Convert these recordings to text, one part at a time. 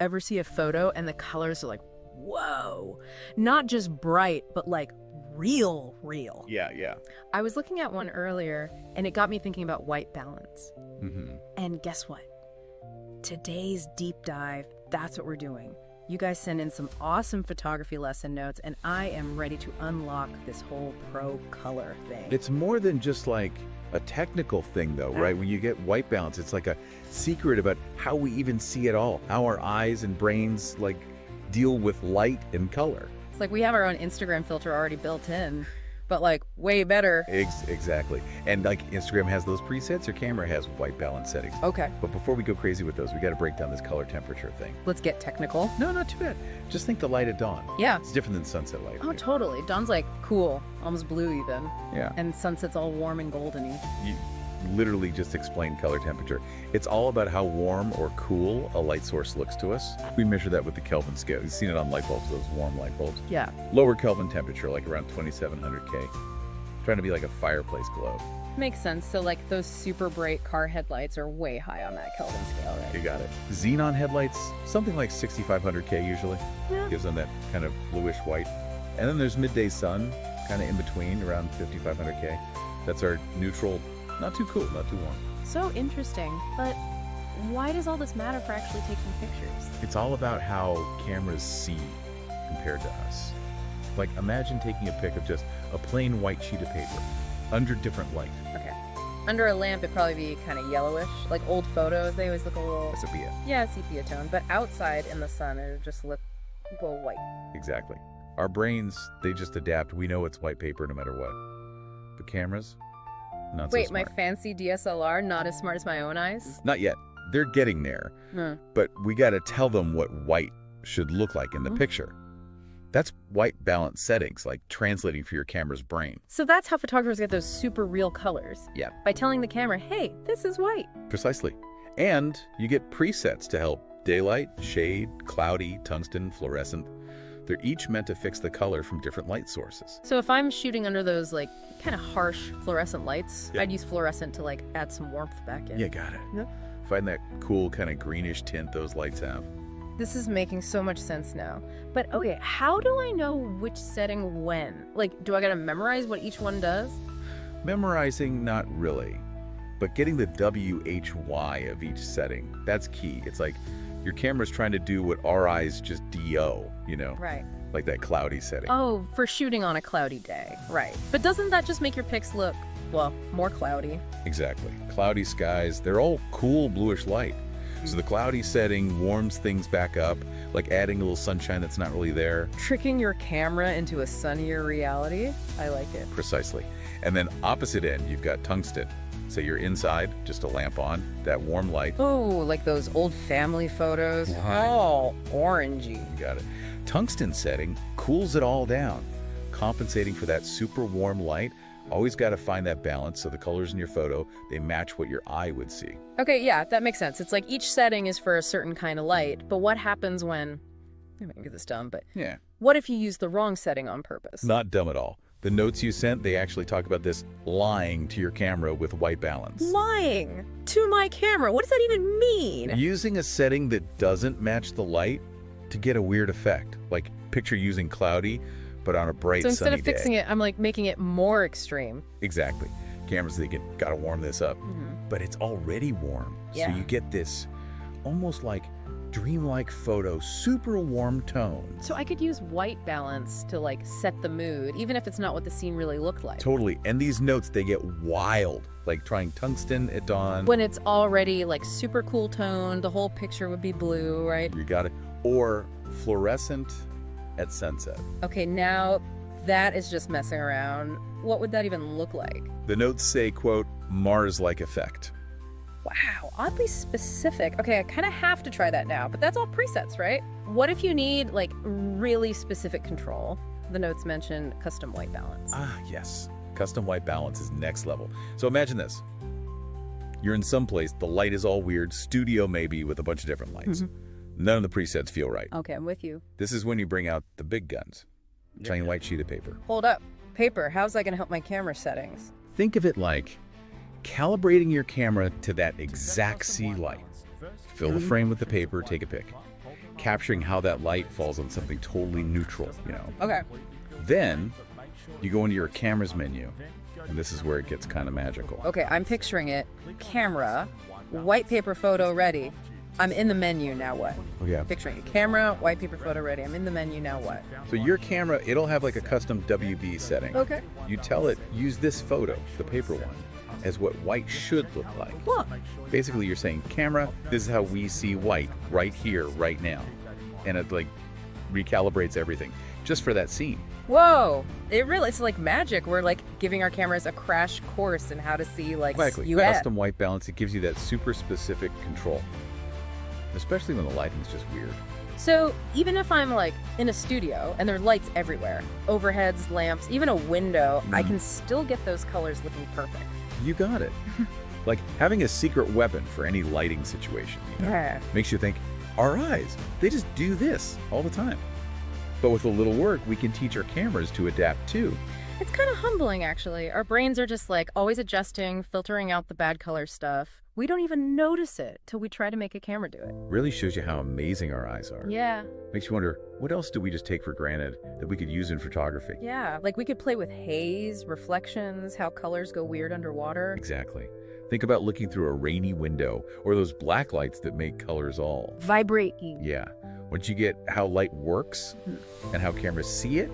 Ever see a photo and the colors are like, whoa, not just bright, but like real. Yeah, yeah. I was looking at one earlier and it got me thinking about white balance. Mm-hmm. And guess what? Today's deep dive, that's what we're doing. You guys send in some awesome photography lesson notes and I am ready to unlock this whole pro color thing. It's more than just like a technical thing though, right? When you get white balance, it's like a secret about how we even see it all, how our eyes and brains like deal with light and color. It's like we have our own Instagram filter already built in, but like way better. Exactly. And like Instagram has those presets, your camera has white balance settings. Okay, But before we go crazy with those, we got to break down this color temperature thing. let's get technical. No, not too bad. Just think the light at dawn. Yeah. It's different than sunset light. Oh, totally. Dawn's like cool, almost blue even. Yeah. And sunset's all warm and goldeny. You literally just explained color temperature. It's all about how warm or cool a light source looks to us. We measure that with the Kelvin scale. You've seen it on light bulbs, those warm light bulbs. Yeah. Lower Kelvin temperature, like around 2700 K. Trying to be like a fireplace glow. Makes sense. So like those super bright car headlights are way high on that Kelvin scale, right? You got it. Xenon headlights, something like 6500 K usually. Yeah. Gives them that kind of bluish white. And then there's midday sun, kind of in between, around 5500 K. That's our neutral, not too cool, not too warm. So interesting. But why does all this matter for actually taking pictures? It's all about how cameras see compared to us. Like imagine taking a pic of just a plain white sheet of paper under different light. Okay. Under a lamp, it'd probably be kind of yellowish. Like old photos, they always look a little... Sepia. Yeah, sepia tone. But outside in the sun, it would just look well white. Exactly. Our brains, they just adapt. We know it's white paper no matter what. But cameras, not so Wait, smart. my fancy DSLR not as smart as my own eyes? Not yet. They're getting there. But we got to tell them what white should look like in the picture. That's white balance settings, like translating for your camera's brain. So that's how photographers get those super real colors. Yeah. By telling the camera, hey, this is white. Precisely. And you get presets to help daylight, shade, cloudy, tungsten, fluorescent. They're each meant to fix the color from different light sources. So if I'm shooting under those like kind of harsh fluorescent lights, Yeah. I'd use fluorescent to like add some warmth back in. Yeah, got it. Yep. Find that cool kind of greenish tint those lights have. This is making so much sense now. But okay, how do I know which setting when? Like, do I gotta memorize what each one does? Memorizing, not really. But getting the WHY of each setting, that's key. It's like your camera's trying to do what our eyes just DO, you know? Right. Like that cloudy setting. Oh, for shooting on a cloudy day. Right. But doesn't that just make your pics look, well, more cloudy? Exactly. Cloudy skies, they're all cool bluish light. So the cloudy setting warms things back up, like adding a little sunshine that's not really there. Tricking your camera into a sunnier reality? I like it. Precisely. And then opposite end, you've got tungsten. So you're inside, just a lamp on, that warm light. Oh, like those old family photos. Oh, orangey. You got it. Tungsten setting cools it all down, compensating for that super warm light. Always got to find that balance so the colors in your photo, they match what your eye would see. Okay, yeah, that makes sense. It's like each setting is for a certain kind of light, but what happens when, I mean, get this dumb, but Yeah. what if you use the wrong setting on purpose? Not dumb at all. The notes you sent, they actually talk about this lying to your camera with white balance. Lying to my camera. What does that even mean? Using a setting that doesn't match the light to get a weird effect. Like picture using cloudy, but on a bright So instead sunny of fixing day. it, I'm like making it more extreme. Exactly. Cameras thinking, gotta warm this up. Mhm. But it's already warm. Yeah. So you get this almost like dreamlike photo, super warm tones. So I could use white balance to like set the mood, even if it's not what the scene really looked like. Totally. And these notes, they get wild. Like trying tungsten at dawn. When it's already like super cool tone, the whole picture would be blue, right? You got it. Or fluorescent at sunset. Okay, now that is just messing around. What would that even look like? The notes say, quote, Mars-like effect. Wow, oddly specific. Okay, I kind of have to try that now, but that's all presets, right? What if you need like really specific control? The notes mention custom white balance. Ah, yes. Custom white balance is next level. So imagine this. You're in some place, the light is all weird, studio maybe with a bunch of different lights. None of the presets feel right. Okay, I'm with you. This is when you bring out the big guns. Plain white sheet of paper. Hold up. Paper, how's that gonna help my camera settings? Think of it like calibrating your camera to that exact sea light. Fill the frame with the paper, take a pic. capturing how that light falls on something totally neutral, you know. Okay. Then you go into your camera's menu, and this is where it gets kind of magical. Okay, I'm picturing it. Camera, white paper photo ready. I'm in the menu, now what? Oh, yeah. Picturing it. Camera, white paper photo ready. I'm in the menu, now what? So your camera, it'll have like a custom WB setting. Okay. You tell it, use this photo, the paper one, as what white should look like. What? Basically, you're saying, camera, this is how we see white right here, right now. And it like recalibrates everything just for that scene. Whoa! It's like magic. We're like giving our cameras a crash course in how to see like Exactly. silhouette. Custom white balance, it gives you that super specific control. Especially when the lighting's just weird. So even if I'm like in a studio and there are lights everywhere, overheads, lamps, even a window, I can still get those colors looking perfect. You got it. Like having a secret weapon for any lighting situation. You know? Yeah. Makes you think, our eyes, they just do this all the time. But with a little work, we can teach our cameras to adapt too. It's kind of humbling, actually. Our brains are just like always adjusting, filtering out the bad color stuff. We don't even notice it till we try to make a camera do it. Really shows you how amazing our eyes are. Yeah. Makes you wonder, what else do we just take for granted that we could use in photography? Yeah, like we could play with haze, reflections, how colors go weird underwater. Exactly. Think about looking through a rainy window or those black lights that make colors all Vibrate. Yeah. Once you get how light works and how cameras see it,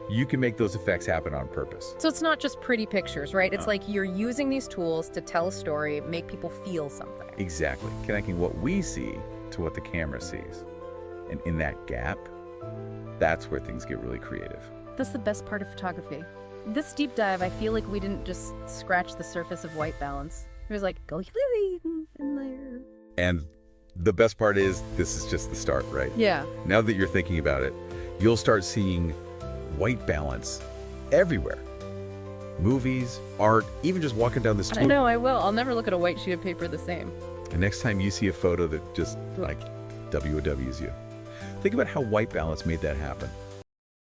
you can make those effects happen on purpose. So it's not just pretty pictures, right? It's like you're using these tools to tell a story, make people feel something. Exactly. Connecting what we see to what the camera sees. And in that gap, that's where things get really creative. That's the best part of photography. This deep dive, I feel like we didn't just scratch the surface of white balance. It was like, go in there. And the best part is, this is just the start, right? Yeah. Now that you're thinking about it, you'll start seeing white balance everywhere. Movies, art, even just walking down the street. I know, I will. I'll never look at a white sheet of paper the same. And next time you see a photo that just like WOWs you, think about how white balance made that happen.